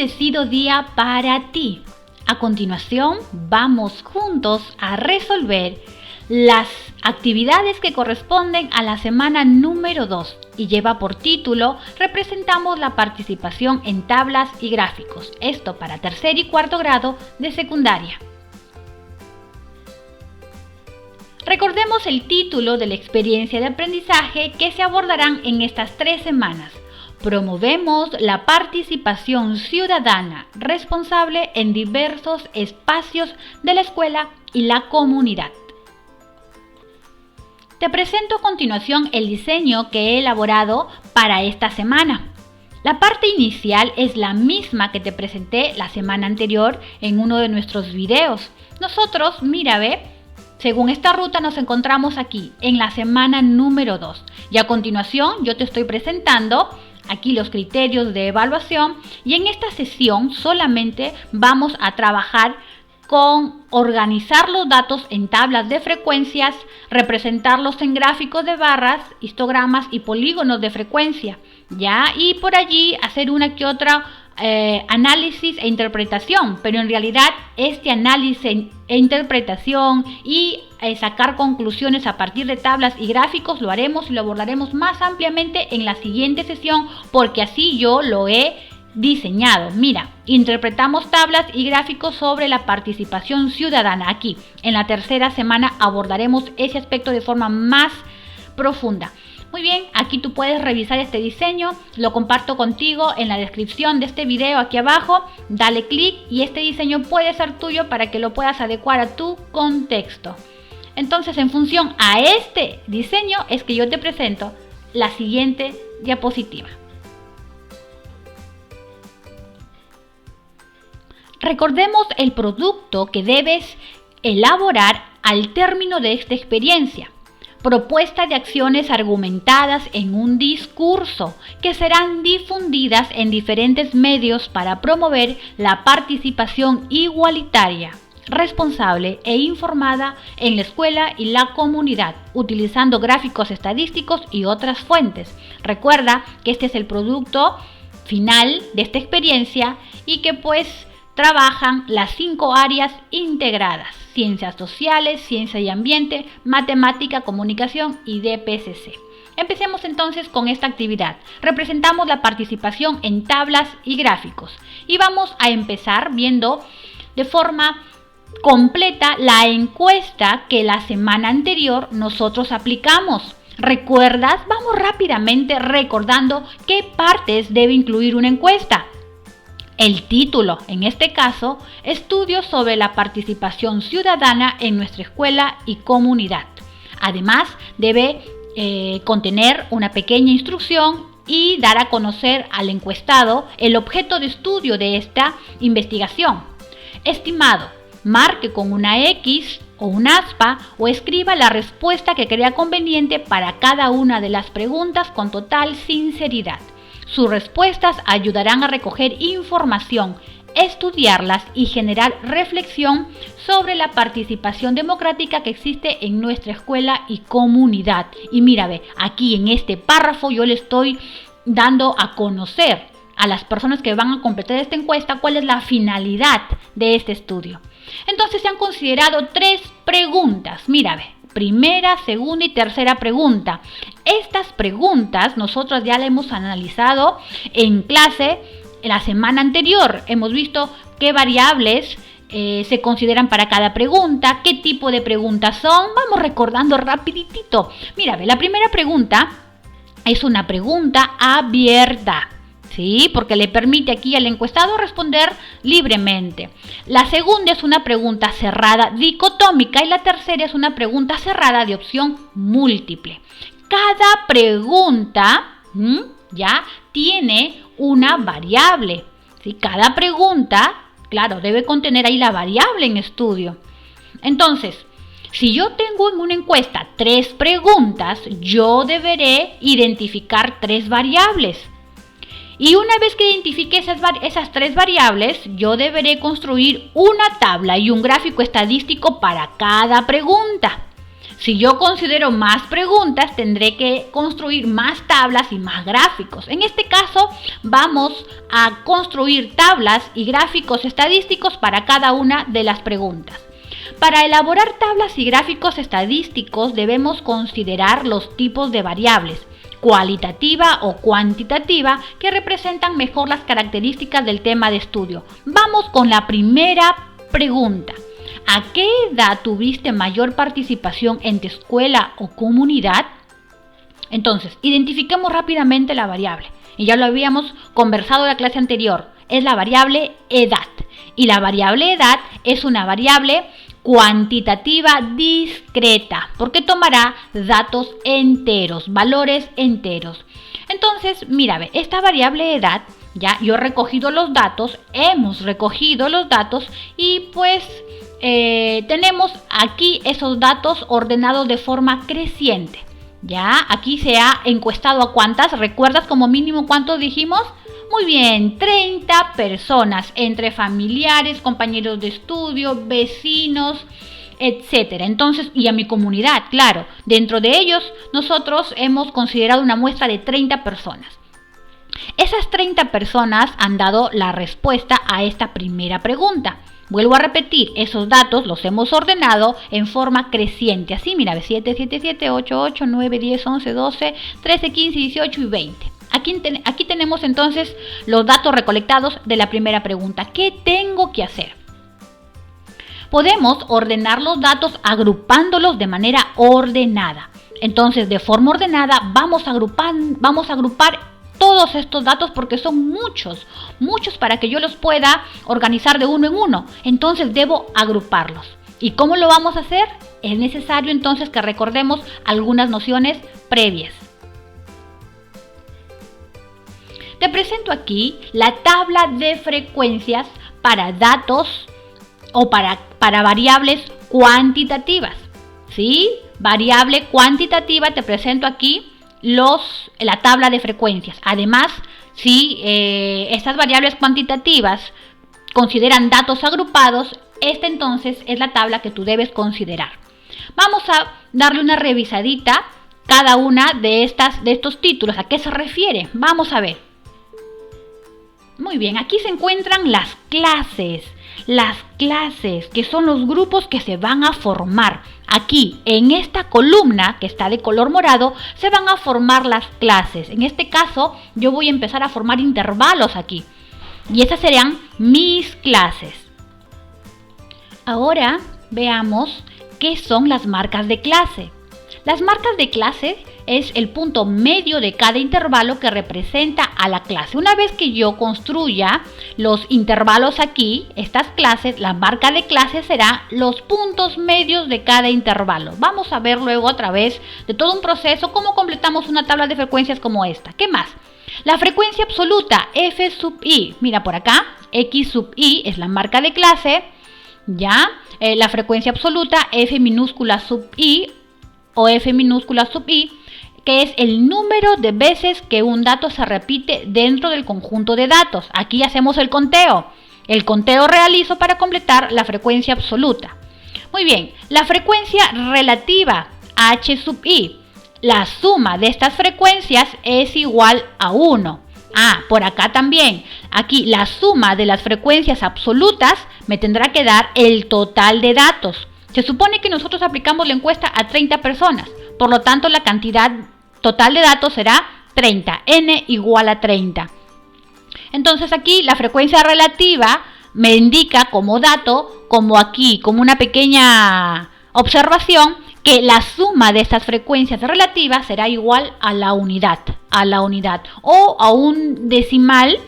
bendecido día para ti. A continuación, vamos juntos a resolver las actividades que corresponden a la semana número 2 y lleva por título Representamos la participación en tablas y gráficos. Esto para tercer y cuarto grado de secundaria. Recordemos el título de la experiencia de aprendizaje que se abordarán en estas 3 semanas. Promovemos la participación ciudadana responsable en diversos espacios de la escuela y la comunidad. Te presento a continuación el diseño que he elaborado para esta semana. La parte inicial es la misma que te presenté la semana anterior en uno de nuestros videos. Nosotros, mira, ve, según esta ruta nos encontramos aquí en la semana número 2 y a continuación yo te estoy presentando aquí los criterios de evaluación y en esta sesión solamente vamos a trabajar con organizar los datos en tablas de frecuencias, representarlos en gráficos de barras, histogramas y polígonos de frecuencia, ¿ya? Y por allí hacer una que otra análisis e interpretación, pero en realidad este análisis e interpretación y sacar conclusiones a partir de tablas y gráficos lo haremos y lo abordaremos más ampliamente en la siguiente sesión porque así yo lo he diseñado. Mira, interpretamos tablas y gráficos sobre la participación ciudadana. Aquí en la tercera semana abordaremos ese aspecto de forma más profunda. Muy bien, aquí tú puedes revisar este diseño, lo comparto contigo en la descripción de este video aquí abajo, dale clic y este diseño puede ser tuyo para que lo puedas adecuar a tu contexto. Entonces, en función a este diseño es que yo te presento la siguiente diapositiva. Recordemos el producto que debes elaborar al término de esta experiencia. Propuesta de acciones argumentadas en un discurso que serán difundidas en diferentes medios para promover la participación igualitaria, responsable e informada en la escuela y la comunidad, utilizando gráficos estadísticos y otras fuentes. Recuerda que este es el producto final de esta experiencia y que pues trabajan las 5 áreas integradas: ciencias sociales, ciencia y ambiente, matemática, comunicación y DPCC. Empecemos entonces con esta actividad. Representamos la participación en tablas y gráficos y vamos a empezar viendo de forma completa la encuesta que la semana anterior nosotros aplicamos. ¿Recuerdas? Vamos rápidamente recordando qué partes debe incluir una encuesta. El título, en este caso, estudios sobre la participación ciudadana en nuestra escuela y comunidad. Además, debe contener una pequeña instrucción y dar a conocer al encuestado el objeto de estudio de esta investigación. Estimado, marque con una X o un aspa o escriba la respuesta que crea conveniente para cada una de las preguntas con total sinceridad. Sus respuestas ayudarán a recoger información, estudiarlas y generar reflexión sobre la participación democrática que existe en nuestra escuela y comunidad. Y mira, ve, aquí en este párrafo yo le estoy dando a conocer a las personas que van a completar esta encuesta cuál es la finalidad de este estudio. Entonces se han considerado 3 preguntas. Mira, ve. Primera, segunda y tercera pregunta. Estas preguntas nosotros ya las hemos analizado en clase la semana anterior. Hemos visto qué variables se consideran para cada pregunta, qué tipo de preguntas son. Vamos recordando rapidito. Mira, la primera pregunta es una pregunta abierta. Sí, porque le permite aquí al encuestado responder libremente. La segunda es una pregunta cerrada dicotómica y la tercera es una pregunta cerrada de opción múltiple. Cada pregunta ya tiene una variable. ¿Sí? Cada pregunta, claro, debe contener ahí la variable en estudio. Entonces, si yo tengo en una encuesta 3 preguntas, yo deberé identificar 3 variables. Y una vez que identifique esas 3 variables, yo deberé construir una tabla y un gráfico estadístico para cada pregunta. Si yo considero más preguntas, tendré que construir más tablas y más gráficos. En este caso, vamos a construir tablas y gráficos estadísticos para cada una de las preguntas. Para elaborar tablas y gráficos estadísticos, debemos considerar los tipos de variables, cualitativa o cuantitativa, que representan mejor las características del tema de estudio. Vamos con la primera pregunta. ¿A qué edad tuviste mayor participación en tu escuela o comunidad? Entonces, identifiquemos rápidamente la variable. Y ya lo habíamos conversado en la clase anterior. Es la variable edad. Y la variable edad es una variable cuantitativa discreta, porque tomará datos enteros, valores enteros. Entonces, mira, ve, esta variable edad, ya yo he recogido los datos, hemos recogido los datos y pues tenemos aquí esos datos ordenados de forma creciente. Ya, aquí se ha encuestado a cuántas, ¿recuerdas como mínimo cuántos dijimos? Muy bien, 30 personas, entre familiares, compañeros de estudio, vecinos, etcétera. Entonces, y a mi comunidad, claro, dentro de ellos nosotros hemos considerado una muestra de 30 personas. Esas 30 personas han dado la respuesta a esta primera pregunta. Vuelvo a repetir, esos datos los hemos ordenado en forma creciente. Así, mira, 7, 7, 7, 8, 8, 9, 10, 11, 12, 13, 15, 18 y 20. Aquí tenemos entonces los datos recolectados de la primera pregunta. ¿Qué tengo que hacer? Podemos ordenar los datos agrupándolos de manera ordenada. Entonces, de forma ordenada, vamos a agrupar todos estos datos porque son muchos para que yo los pueda organizar de uno en uno. Entonces debo agruparlos. ¿Y cómo lo vamos a hacer? Es necesario entonces que recordemos algunas nociones previas. Te presento aquí la tabla de frecuencias para datos o para variables cuantitativas. ¿Sí? Variable cuantitativa, te presento aquí la tabla de frecuencias. Además, si estas variables cuantitativas consideran datos agrupados, esta entonces es la tabla que tú debes considerar. Vamos a darle una revisadita cada una de estos títulos. ¿A qué se refiere? Vamos a ver. Muy bien, aquí se encuentran las clases. Las clases, que son los grupos que se van a formar. Aquí, en esta columna que está de color morado, se van a formar las clases. En este caso, yo voy a empezar a formar intervalos aquí. Y estas serían mis clases. Ahora, veamos qué son las marcas de clase. Las marcas de clase es el punto medio de cada intervalo que representa a la clase. Una vez que yo construya los intervalos aquí, estas clases, la marca de clase será los puntos medios de cada intervalo. Vamos a ver luego a través de todo un proceso cómo completamos una tabla de frecuencias como esta. ¿Qué más? La frecuencia absoluta, f sub i. Mira por acá, x sub i es la marca de clase. Ya, la frecuencia absoluta, f minúscula sub i o f minúscula sub i, que es el número de veces que un dato se repite dentro del conjunto de datos. Aquí hacemos el conteo. El conteo realizo para completar la frecuencia absoluta. Muy bien, la frecuencia relativa, h sub i. La suma de estas frecuencias es igual a 1. Por acá también. Aquí la suma de las frecuencias absolutas me tendrá que dar el total de datos. Se supone que nosotros aplicamos la encuesta a 30 personas, por lo tanto la cantidad total de datos será 30, n igual a 30. Entonces aquí la frecuencia relativa me indica como dato, como aquí, como una pequeña observación, que la suma de estas frecuencias relativas será igual a la unidad, o a un decimal.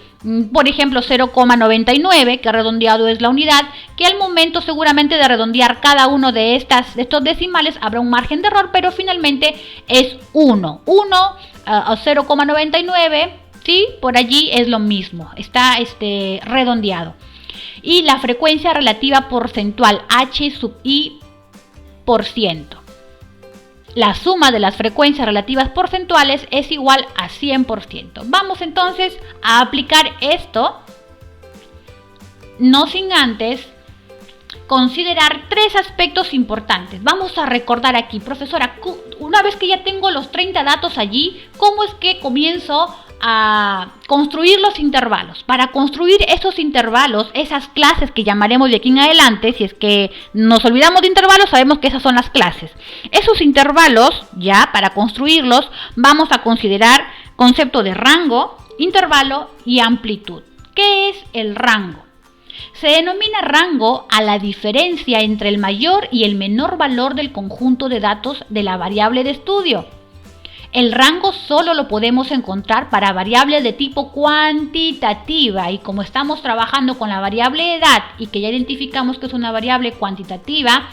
Por ejemplo, 0,99, que redondeado es la unidad, que al momento seguramente de redondear cada uno de estos decimales habrá un margen de error, pero finalmente es 1. 1 a 0,99, ¿sí? Por allí es lo mismo, está redondeado. Y la frecuencia relativa porcentual, h sub i %. La suma de las frecuencias relativas porcentuales es igual a 100%. Vamos entonces a aplicar esto, no sin antes considerar tres aspectos importantes. Vamos a recordar aquí, profesora, una vez que ya tengo los 30 datos allí, ¿cómo es que comienzo a construir los intervalos? Para construir esos intervalos, esas clases que llamaremos de aquí en adelante, si es que nos olvidamos de intervalos, sabemos que esas son las clases. Esos intervalos, ya para construirlos, vamos a considerar concepto de rango, intervalo y amplitud. ¿Qué es el rango? Se denomina rango a la diferencia entre el mayor y el menor valor del conjunto de datos de la variable de estudio. El rango solo lo podemos encontrar para variables de tipo cuantitativa, y como estamos trabajando con la variable edad y que ya identificamos que es una variable cuantitativa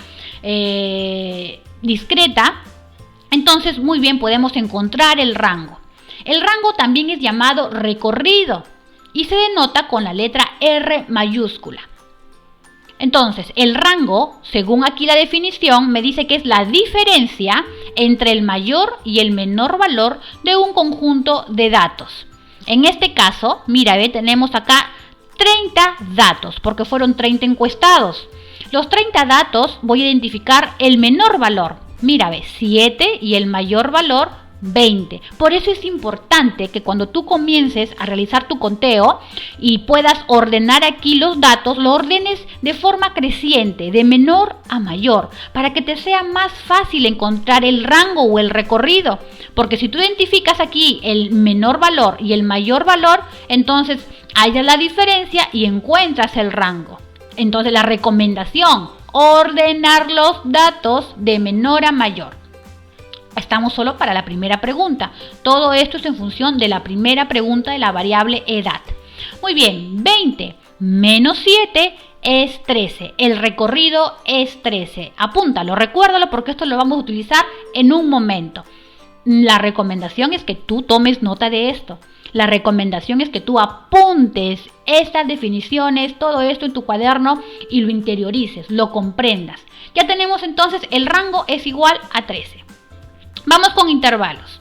discreta, entonces muy bien podemos encontrar el rango. El rango también es llamado recorrido y se denota con la letra R mayúscula. Entonces, el rango, según aquí la definición, me dice que es la diferencia entre el mayor y el menor valor de un conjunto de datos. En este caso, mira, tenemos acá 30 datos, porque fueron 30 encuestados. Los 30 datos voy a identificar el menor valor. Mira, 7 y el mayor valor 20. Por eso es importante que cuando tú comiences a realizar tu conteo y puedas ordenar aquí los datos, lo ordenes de forma creciente, de menor a mayor, para que te sea más fácil encontrar el rango o el recorrido. Porque si tú identificas aquí el menor valor y el mayor valor, entonces hallas la diferencia y encuentras el rango. Entonces la recomendación, ordenar los datos de menor a mayor. Estamos solo para la primera pregunta. Todo esto es en función de la primera pregunta de la variable edad. Muy bien, 20 menos 7 es 13. El recorrido es 13. Apúntalo, recuérdalo porque esto lo vamos a utilizar en un momento. La recomendación es que tú tomes nota de esto. La recomendación es que tú apuntes estas definiciones, todo esto en tu cuaderno y lo interiorices, lo comprendas. Ya tenemos entonces el rango es igual a 13. Vamos con intervalos.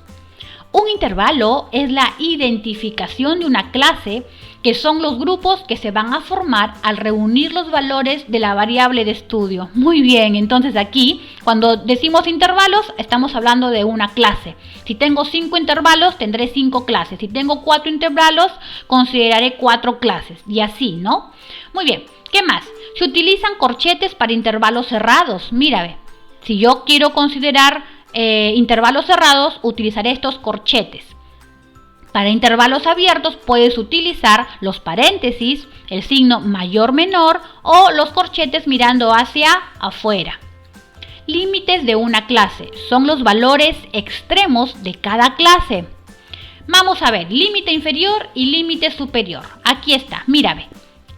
Un intervalo es la identificación de una clase, que son los grupos que se van a formar al reunir los valores de la variable de estudio. Muy bien, entonces aquí cuando decimos intervalos estamos hablando de una clase. Si tengo 5 intervalos tendré 5 clases. Si tengo 4 intervalos consideraré 4 clases y así, ¿no? Muy bien, ¿qué más? Se utilizan corchetes para intervalos cerrados. Mira, si yo quiero considerar intervalos cerrados, utilizaré estos corchetes. Para intervalos abiertos puedes utilizar los paréntesis, el signo mayor menor o los corchetes mirando hacia afuera. Límites de una clase son los valores extremos de cada clase. Vamos a ver, límite inferior y límite superior. Aquí está, mira,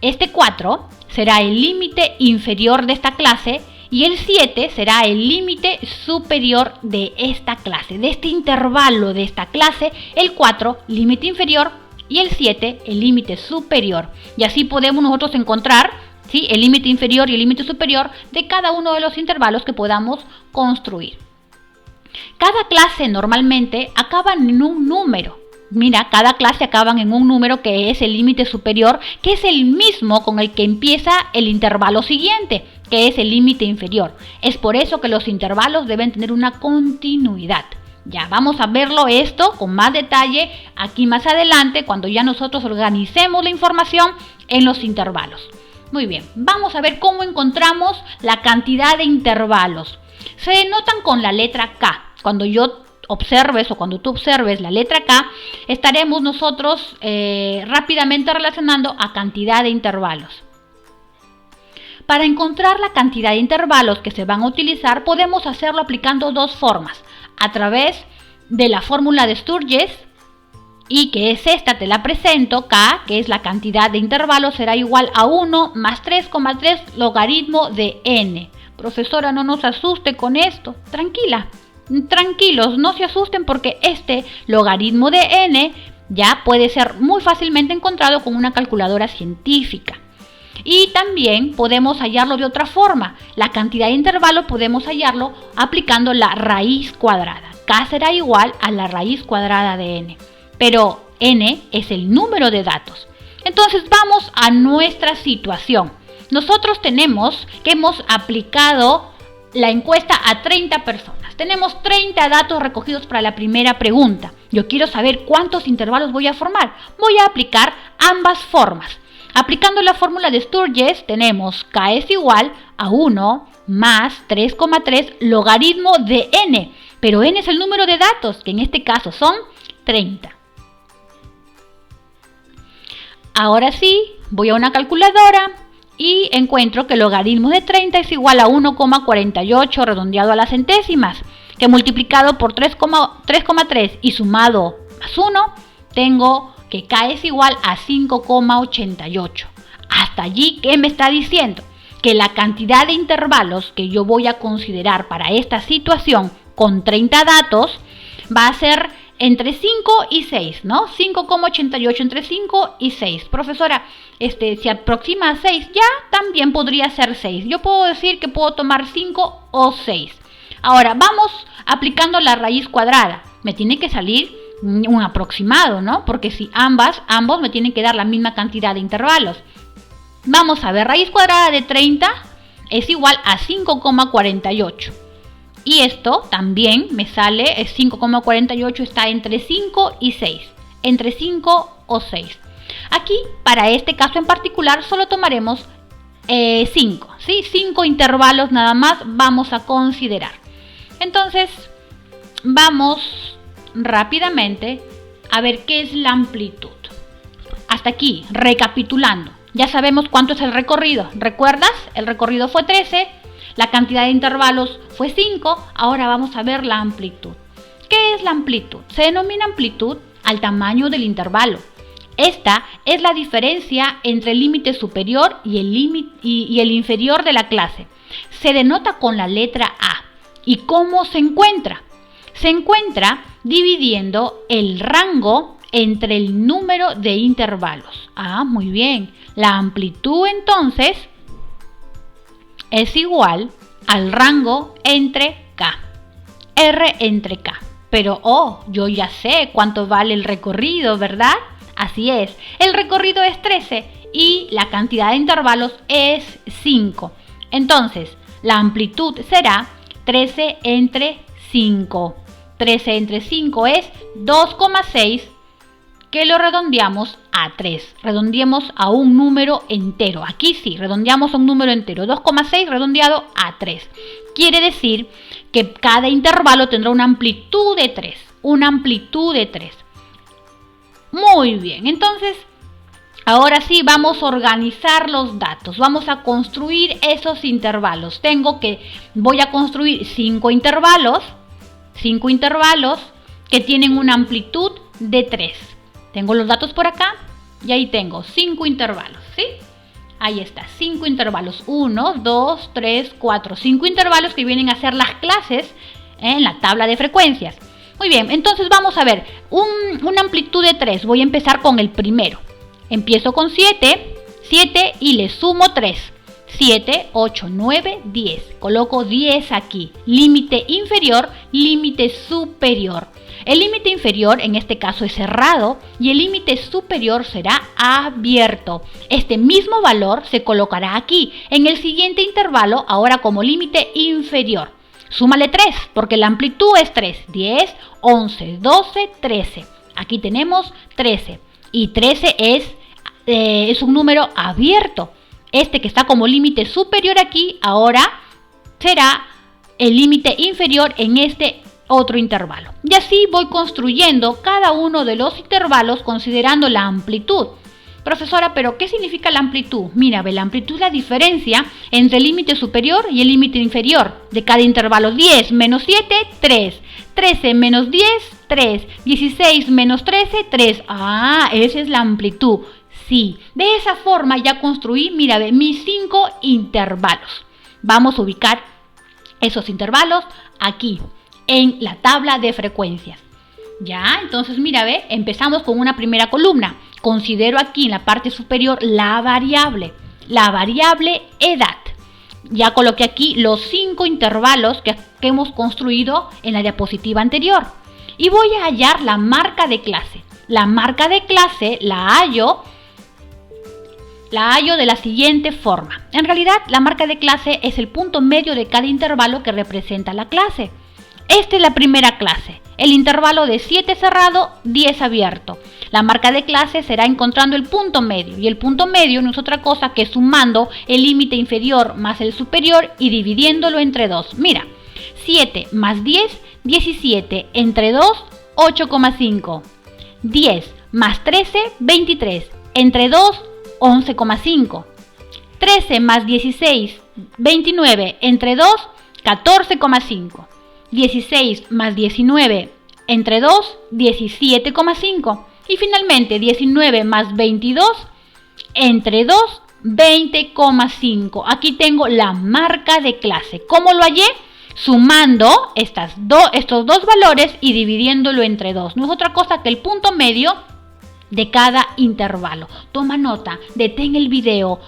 este 4 será el límite inferior de esta clase y el 7 será el límite superior de esta clase, de este intervalo de esta clase, el 4 límite inferior y el 7 el límite superior. Y así podemos nosotros encontrar, ¿sí?, el límite inferior y el límite superior de cada uno de los intervalos que podamos construir. Cada clase normalmente acaba en un número. Mira, cada clase acaban en un número que es el límite superior, que es el mismo con el que empieza el intervalo siguiente, que es el límite inferior. Es por eso que los intervalos deben tener una continuidad. Ya vamos a verlo esto con más detalle aquí más adelante cuando ya nosotros organicemos la información en los intervalos. Muy bien, vamos a ver cómo encontramos la cantidad de intervalos. Se denotan con la letra K. Cuando tú observes la letra K, estaremos nosotros rápidamente relacionando a cantidad de intervalos. Para encontrar la cantidad de intervalos que se van a utilizar, podemos hacerlo aplicando dos formas. A través de la fórmula de Sturges, y que es esta, te la presento, K, que es la cantidad de intervalos, será igual a 1 más 3,3 logaritmo de n. Profesora, no nos asuste con esto. Tranquilos, no se asusten porque este logaritmo de n ya puede ser muy fácilmente encontrado con una calculadora científica. Y también podemos hallarlo de otra forma. La cantidad de intervalos podemos hallarlo aplicando la raíz cuadrada. K será igual a la raíz cuadrada de n. Pero n es el número de datos. Entonces vamos a nuestra situación. Nosotros tenemos que hemos aplicado la encuesta a 30 personas. Tenemos 30 datos recogidos para la primera pregunta. Yo quiero saber cuántos intervalos voy a formar. Voy a aplicar ambas formas. Aplicando la fórmula de Sturges, tenemos K es igual a 1 más 3,3 logaritmo de n. Pero n es el número de datos, que en este caso son 30. Ahora sí, voy a una calculadora y encuentro que el logaritmo de 30 es igual a 1,48 redondeado a las centésimas, que multiplicado por 3,3 y sumado más 1, tengo que K es igual a 5,88. Hasta allí, ¿qué me está diciendo? Que la cantidad de intervalos que yo voy a considerar para esta situación con 30 datos va a ser entre 5 y 6, ¿no? 5,88 entre 5 y 6. Profesora, se aproxima a 6, ya también podría ser 6. Yo puedo decir que puedo tomar 5 o 6. Ahora, vamos aplicando la raíz cuadrada. Me tiene que salir un aproximado, ¿no? Porque si ambos me tienen que dar la misma cantidad de intervalos. Vamos a ver, raíz cuadrada de 30 es igual a 5,48. Y esto también me sale, 5,48 está entre 5 y 6. Entre 5 o 6. Aquí, para este caso en particular, solo tomaremos 5. ¿Sí? 5 intervalos nada más vamos a considerar. Entonces, vamos rápidamente a ver qué es la amplitud. Hasta aquí, recapitulando. Ya sabemos cuánto es el recorrido. ¿Recuerdas? El recorrido fue 13. La cantidad de intervalos fue 5. Ahora vamos a ver la amplitud. ¿Qué es la amplitud? Se denomina amplitud al tamaño del intervalo. Esta es la diferencia entre el límite superior y el inferior de la clase. Se denota con la letra A. ¿Y cómo se encuentra? Se encuentra dividiendo el rango entre el número de intervalos. Ah, muy bien. La amplitud entonces es igual al rango entre K. R entre K. Pero, yo ya sé cuánto vale el recorrido, ¿verdad? Así es. El recorrido es 13 y la cantidad de intervalos es 5. Entonces, la amplitud será 13 entre 5. 13 entre 5 es 2,6, que lo redondeamos a 3. Redondeamos a un número entero. Aquí sí, redondeamos a un número entero. 2,6 redondeado a 3. Quiere decir que cada intervalo tendrá una amplitud de 3. Una amplitud de 3. Muy bien, entonces, ahora sí vamos a organizar los datos. Vamos a construir esos intervalos. Voy a construir 5 intervalos. 5 intervalos que tienen una amplitud de 3. Tengo los datos por acá y ahí tengo 5 intervalos, ¿sí? Ahí está, 5 intervalos. 1, 2, 3, 4. 5 intervalos que vienen a ser las clases en la tabla de frecuencias. Muy bien, entonces vamos a ver. Una amplitud de 3. Voy a empezar con el primero. Empiezo con 7 y le sumo 3. 7, 8, 9, 10. Coloco 10 aquí. Límite inferior, límite superior. El límite inferior en este caso es cerrado y el límite superior será abierto. Este mismo valor se colocará aquí en el siguiente intervalo, ahora como límite inferior. Súmale 3 porque la amplitud es 3. 10, 11, 12, 13. Aquí tenemos 13 y 13 es un número abierto. Este que está como límite superior aquí ahora será el límite inferior en este otro intervalo. Y así voy construyendo cada uno de los intervalos considerando la amplitud. Profesora, ¿pero qué significa la amplitud? Mira, la amplitud es la diferencia entre el límite superior y el límite inferior de cada intervalo. 10 menos 7, 3. 13 menos 10, 3. 16 menos 13, 3. Ah, esa es la amplitud. Sí, de esa forma ya construí, mira, mis 5 intervalos. Vamos a ubicar esos intervalos aquí, en la tabla de frecuencias. Ya, entonces mira, empezamos con una primera columna. Considero aquí en la parte superior la variable edad. Ya coloqué aquí los 5 intervalos que hemos construido en la diapositiva anterior. Y voy a hallar la marca de clase. La marca de clase la hallo la hallo de la siguiente forma. En realidad, la marca de clase es el punto medio de cada intervalo que representa la clase. Esta es la primera clase, el intervalo de 7 cerrado, 10 abierto. La marca de clase será encontrando el punto medio, y el punto medio no es otra cosa que sumando el límite inferior más el superior y dividiéndolo entre 2. Mira, 7 más 10, 17, entre 2, 8,5. 10 más 13, 23, entre 2, 11,5. 13 más 16, 29, entre 2, 14,5. 16 más 19 entre 2, 17,5. Y finalmente 19 más 22 entre 2, 20,5. Aquí tengo la marca de clase. ¿Cómo lo hallé? Sumando estos dos valores y dividiéndolo entre 2. No es otra cosa que el punto medio de cada intervalo. Toma nota, detén el video.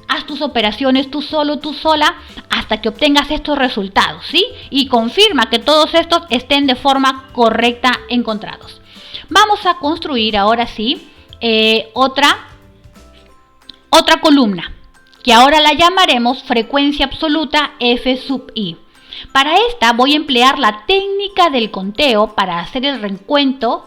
Haz tus operaciones tú solo, tú sola, hasta que obtengas estos resultados, ¿sí? Y confirma que todos estos estén de forma correcta encontrados. Vamos a construir ahora sí otra columna, que ahora la llamaremos frecuencia absoluta F sub i. Para esta voy a emplear la técnica del conteo para hacer el recuento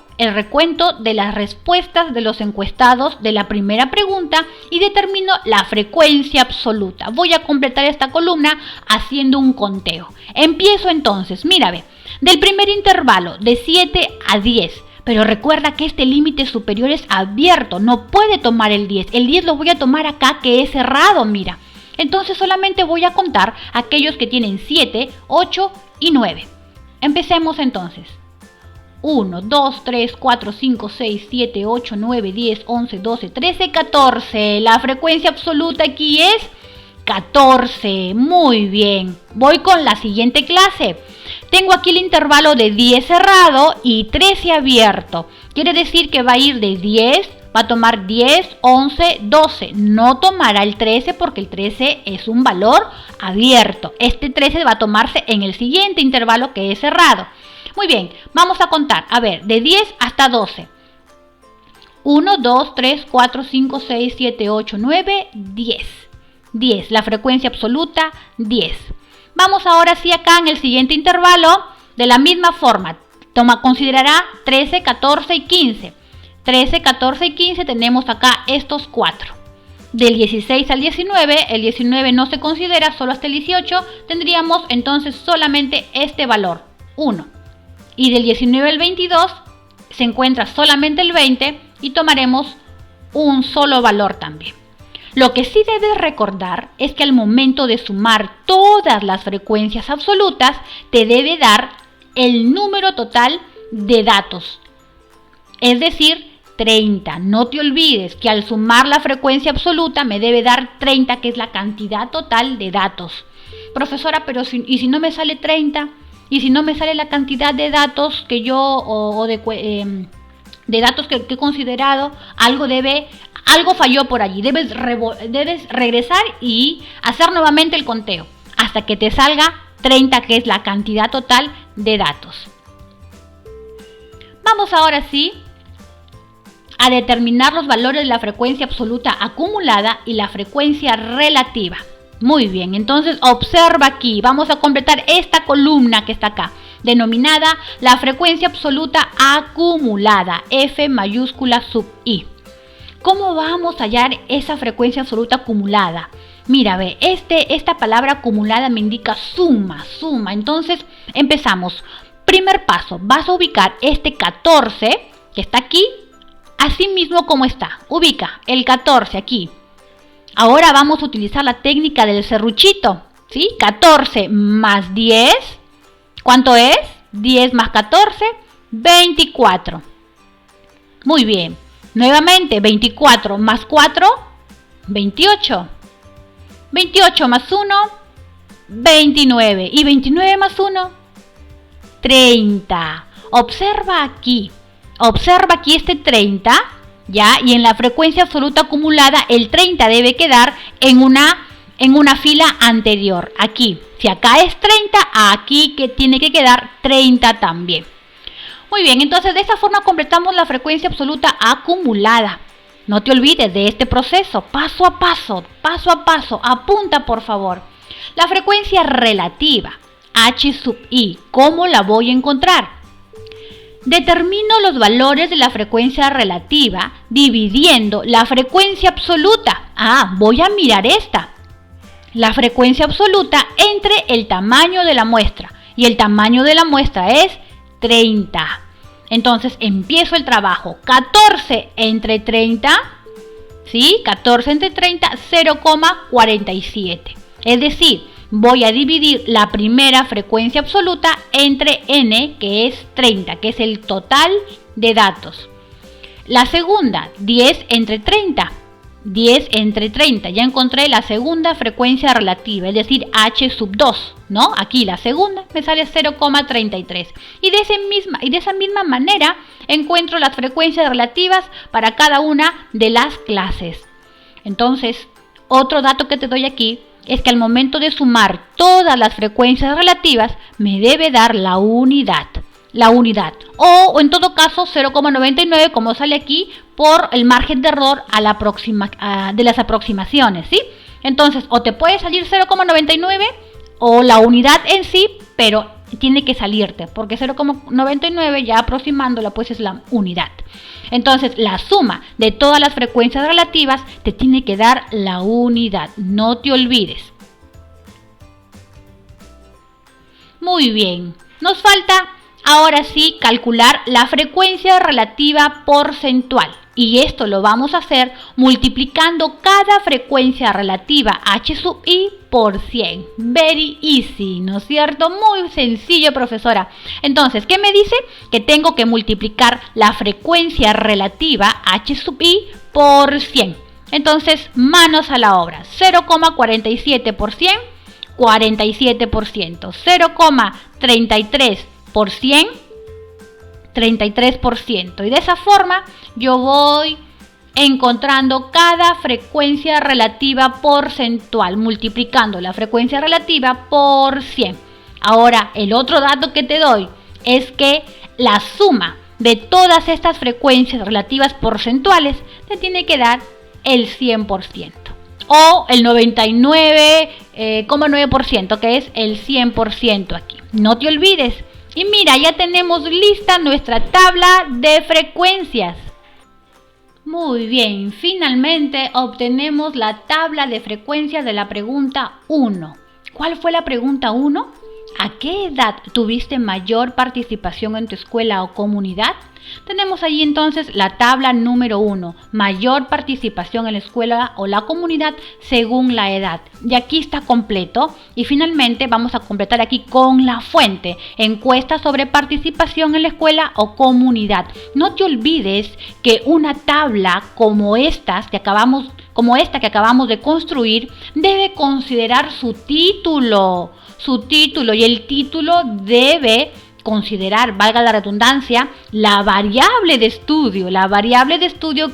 de las respuestas de los encuestados de la primera pregunta y determino la frecuencia absoluta. Voy a completar esta columna haciendo un conteo. Empiezo entonces, mira, ve, del primer intervalo de 7 a 10. Pero recuerda que este límite superior es abierto, no puede tomar el 10. El 10 lo voy a tomar acá, que es cerrado, mira. Entonces solamente voy a contar aquellos que tienen 7, 8 y 9. Empecemos entonces. 1, 2, 3, 4, 5, 6, 7, 8, 9, 10, 11, 12, 13, 14. La frecuencia absoluta aquí es 14. Muy bien. Voy con la siguiente clase. Tengo aquí el intervalo de 10 cerrado y 13 abierto. Quiere decir que va a ir de 10, va a tomar 10, 11, 12. No tomará el 13 porque el 13 es un valor abierto. Este 13 va a tomarse en el siguiente intervalo que es cerrado. Muy bien, vamos a contar. A ver, de 10 hasta 12. 1, 2, 3, 4, 5, 6, 7, 8, 9, 10. 10, la frecuencia absoluta, 10. Vamos ahora sí acá en el siguiente intervalo, de la misma forma. Considerará 13, 14 y 15. 13, 14 y 15 tenemos acá estos 4. Del 16 al 19, el 19 no se considera, solo hasta el 18, tendríamos entonces solamente este valor, 1. Y del 19 al 22 se encuentra solamente el 20 y tomaremos un solo valor también. Lo que sí debes recordar es que al momento de sumar todas las frecuencias absolutas, te debe dar el número total de datos. Es decir, 30. No te olvides que al sumar la frecuencia absoluta me debe dar 30, que es la cantidad total de datos. Profesora, pero ¿y si no me sale 30? ¿Y si no me sale la cantidad de datos que yo, de datos que he considerado? Algo falló por allí. Debes regresar y hacer nuevamente el conteo hasta que te salga 30, que es la cantidad total de datos. Vamos ahora sí a determinar los valores de la frecuencia absoluta acumulada y la frecuencia relativa. Muy bien, entonces observa aquí, vamos a completar esta columna que está acá, denominada la frecuencia absoluta acumulada, F mayúscula sub i. ¿Cómo vamos a hallar esa frecuencia absoluta acumulada? Mira, ve, esta palabra acumulada me indica suma. Entonces empezamos. Primer paso, vas a ubicar este 14 que está aquí, así mismo como está. Ubica el 14 aquí. Ahora vamos a utilizar la técnica del serruchito, ¿sí? 14 más 10, ¿cuánto es? 10 más 14, 24. Muy bien. Nuevamente, 24 más 4, 28. 28 más 1, 29. Y 29 más 1, 30. Observa aquí este 30, ¿ya? Y en la frecuencia absoluta acumulada, el 30 debe quedar en una fila anterior. Aquí, si acá es 30, aquí que tiene que quedar 30 también. Muy bien, entonces de esta forma completamos la frecuencia absoluta acumulada. No te olvides de este proceso, paso a paso, apunta por favor. La frecuencia relativa, h sub i, ¿cómo la voy a encontrar? Determino los valores de la frecuencia relativa dividiendo la frecuencia absoluta. Voy a mirar esta. La frecuencia absoluta entre el tamaño de la muestra. Y el tamaño de la muestra es 30. Entonces empiezo el trabajo. 14 entre 30, ¿sí? 14 entre 30, 0,47. Es decir, voy a dividir la primera frecuencia absoluta entre n, que es 30, que es el total de datos. La segunda, 10 entre 30. 10 entre 30, ya encontré la segunda frecuencia relativa, es decir, h sub 2, ¿no? Aquí la segunda me sale 0,33. Y de esa misma manera encuentro las frecuencias relativas para cada una de las clases. Entonces, otro dato que te doy aquí es que al momento de sumar todas las frecuencias relativas me debe dar la unidad. O en todo caso 0,99 como sale aquí por el margen de error de las aproximaciones, ¿sí? Entonces o te puede salir 0,99 o la unidad en sí, pero tiene que salirte porque 0,99 ya aproximándola pues es la unidad. Entonces la suma de todas las frecuencias relativas te tiene que dar la unidad, no te olvides. Muy bien, nos falta ahora sí calcular la frecuencia relativa porcentual. Y esto lo vamos a hacer multiplicando cada frecuencia relativa h sub i por 100. Very easy, ¿no es cierto? Muy sencillo, profesora. Entonces, ¿qué me dice? Que tengo que multiplicar la frecuencia relativa h sub i por 100. Entonces, manos a la obra. 0,47 por 100, 47%. 0,33 por 100, 33%. Y de esa forma yo voy encontrando cada frecuencia relativa porcentual, multiplicando la frecuencia relativa por 100. Ahora, el otro dato que te doy es que la suma de todas estas frecuencias relativas porcentuales te tiene que dar el 100%. O el 99,9%, que es el 100% aquí. No te olvides. Y mira, ya tenemos lista nuestra tabla de frecuencias. Muy bien, finalmente obtenemos la tabla de frecuencias de la pregunta 1. ¿Cuál fue la pregunta 1? ¿A qué edad tuviste mayor participación en tu escuela o comunidad? Tenemos allí entonces la tabla número 1, mayor participación en la escuela o la comunidad según la edad. Y aquí está completo. Y finalmente vamos a completar aquí con la fuente, encuesta sobre participación en la escuela o comunidad. No te olvides que una tabla como esta que acabamos de construir debe considerar su título y el título debe considerar, valga la redundancia, la variable de estudio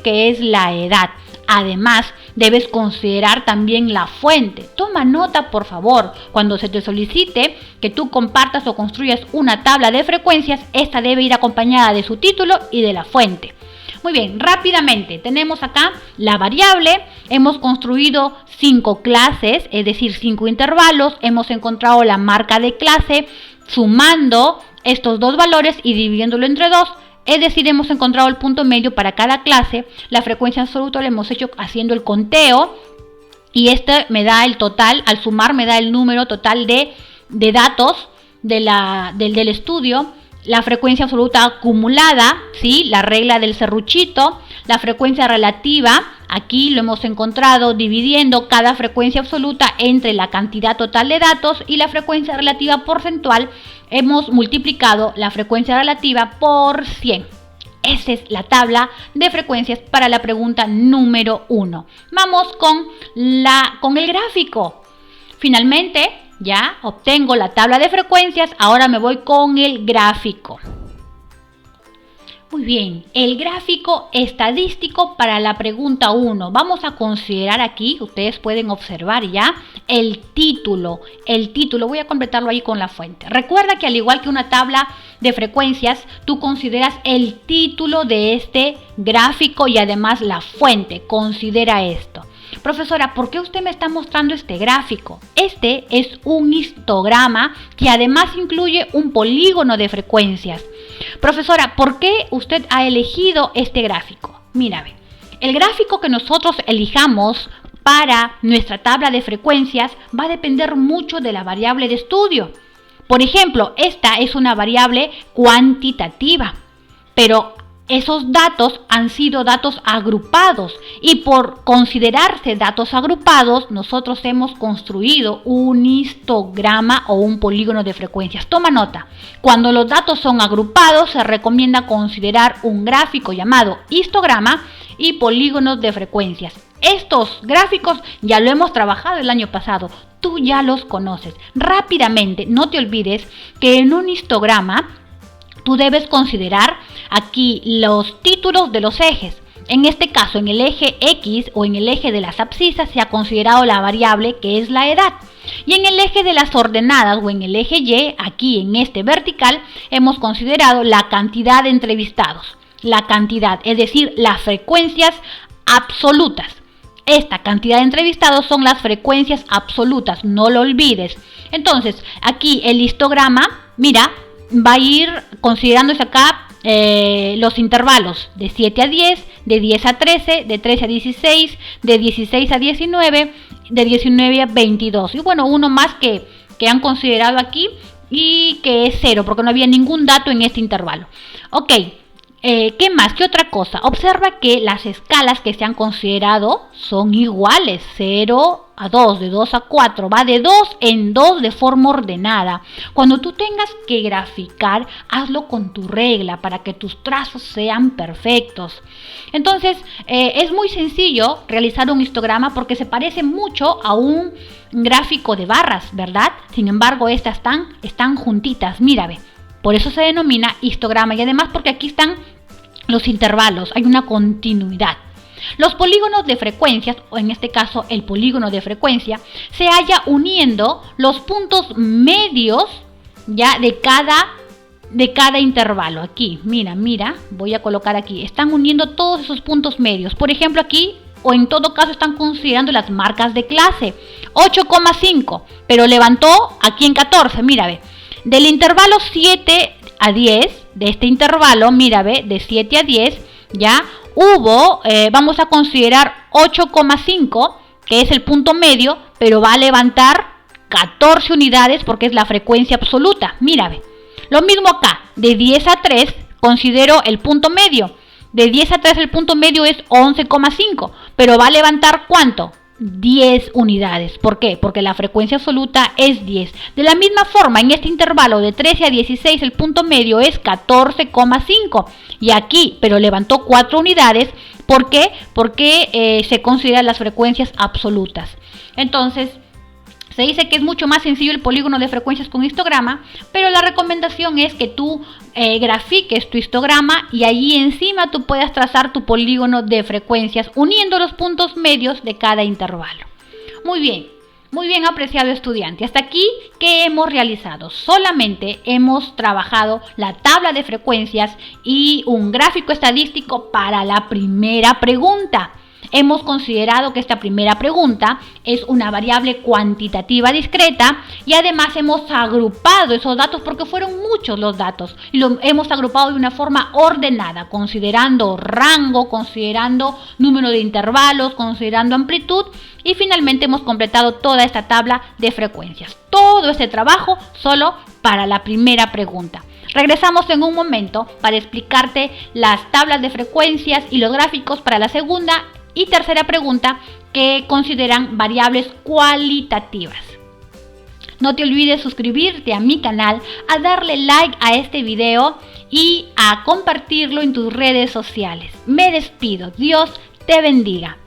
que es la edad. Además, debes considerar también la fuente. Toma nota, por favor, cuando se te solicite que tú compartas o construyas una tabla de frecuencias, esta debe ir acompañada de su título y de la fuente. Muy bien, rápidamente, tenemos acá la variable, hemos construido 5 clases, es decir, 5 intervalos, hemos encontrado la marca de clase, sumando estos dos valores y dividiéndolo entre 2, es decir, hemos encontrado el punto medio para cada clase. La frecuencia absoluta la hemos hecho haciendo el conteo y este me da el total, al sumar me da el número total de datos del estudio. La frecuencia absoluta acumulada, ¿sí? La regla del serruchito. La frecuencia relativa, aquí lo hemos encontrado dividiendo cada frecuencia absoluta entre la cantidad total de datos, y la frecuencia relativa porcentual, hemos multiplicado la frecuencia relativa por 100. Esa es la tabla de frecuencias para la pregunta número 1. Vamos con el gráfico. Finalmente, ya obtengo la tabla de frecuencias, ahora me voy con el gráfico. Muy bien, el gráfico estadístico para la pregunta 1. Vamos a considerar aquí, ustedes pueden observar ya, el título. Voy a completarlo ahí con la fuente. Recuerda que al igual que una tabla de frecuencias, tú consideras el título de este gráfico y además la fuente. Considera esto. Profesora, ¿por qué usted me está mostrando este gráfico? Este es un histograma que además incluye un polígono de frecuencias. Profesora, ¿por qué usted ha elegido este gráfico? Mira, el gráfico que nosotros elijamos para nuestra tabla de frecuencias va a depender mucho de la variable de estudio. Por ejemplo, esta es una variable cuantitativa, pero esos datos han sido datos agrupados y por considerarse datos agrupados, nosotros hemos construido un histograma o un polígono de frecuencias. Toma nota, cuando los datos son agrupados se recomienda considerar un gráfico llamado histograma y polígonos de frecuencias. Estos gráficos ya lo hemos trabajado el año pasado, tú ya los conoces. Rápidamente, no te olvides que en un histograma tú debes considerar aquí los títulos de los ejes. En este caso, en el eje X o en el eje de las abscisas se ha considerado la variable que es la edad. Y en el eje de las ordenadas o en el eje Y, aquí en este vertical, hemos considerado la cantidad de entrevistados. La cantidad, es decir, las frecuencias absolutas. Esta cantidad de entrevistados son las frecuencias absolutas, no lo olvides. Entonces, aquí el histograma, mira, va a ir considerándose acá los intervalos de 7 a 10, de 10 a 13, de 13 a 16, de 16 a 19, de 19 a 22. Y bueno, uno más que han considerado aquí y que es 0 porque no había ningún dato en este intervalo. Ok, ¿qué más? ¿Qué otra cosa? Observa que las escalas que se han considerado son iguales, 0 a 2, de 2 a 4, va de 2 en 2 de forma ordenada. Cuando tú tengas que graficar, hazlo con tu regla para que tus trazos sean perfectos. Entonces, es muy sencillo realizar un histograma porque se parece mucho a un gráfico de barras, ¿verdad? Sin embargo, estas están juntitas, mira, ve. Por eso se denomina histograma y además porque aquí están los intervalos, hay una continuidad. Los polígonos de frecuencias, o en este caso el polígono de frecuencia, se halla uniendo los puntos medios ya de cada intervalo. Aquí, mira, voy a colocar aquí, están uniendo todos esos puntos medios. Por ejemplo, aquí, o en todo caso están considerando las marcas de clase, 8,5, pero levantó aquí en 14, mira, ve. Del intervalo 7 a 10, de este intervalo, mira, ve, de 7 a 10, ya hubo, vamos a considerar 8,5, que es el punto medio, pero va a levantar 14 unidades porque es la frecuencia absoluta. Mira, ve. Lo mismo acá, de 10 a 3, considero el punto medio. De 10 a 3 el punto medio es 11,5, pero va a levantar ¿cuánto? 10 unidades. ¿Por qué? Porque la frecuencia absoluta es 10. De la misma forma, en este intervalo de 13 a 16 el punto medio es 14,5. Y aquí, pero levantó 4 unidades. ¿Por qué? Porque se consideran las frecuencias absolutas. Entonces, se dice que es mucho más sencillo el polígono de frecuencias con histograma, pero la recomendación es que tú grafiques tu histograma y allí encima tú puedas trazar tu polígono de frecuencias uniendo los puntos medios de cada intervalo. Muy bien apreciado estudiante. Hasta aquí, ¿qué hemos realizado? Solamente hemos trabajado la tabla de frecuencias y un gráfico estadístico para la primera pregunta. Hemos considerado que esta primera pregunta es una variable cuantitativa discreta y además hemos agrupado esos datos porque fueron muchos los datos y los hemos agrupado de una forma ordenada, considerando rango, considerando número de intervalos, considerando amplitud y finalmente hemos completado toda esta tabla de frecuencias. Todo este trabajo solo para la primera pregunta. Regresamos en un momento para explicarte las tablas de frecuencias y los gráficos para la segunda y tercera pregunta que consideran variables cualitativas. No te olvides suscribirte a mi canal, a darle like a este video y a compartirlo en tus redes sociales. Me despido. Dios te bendiga.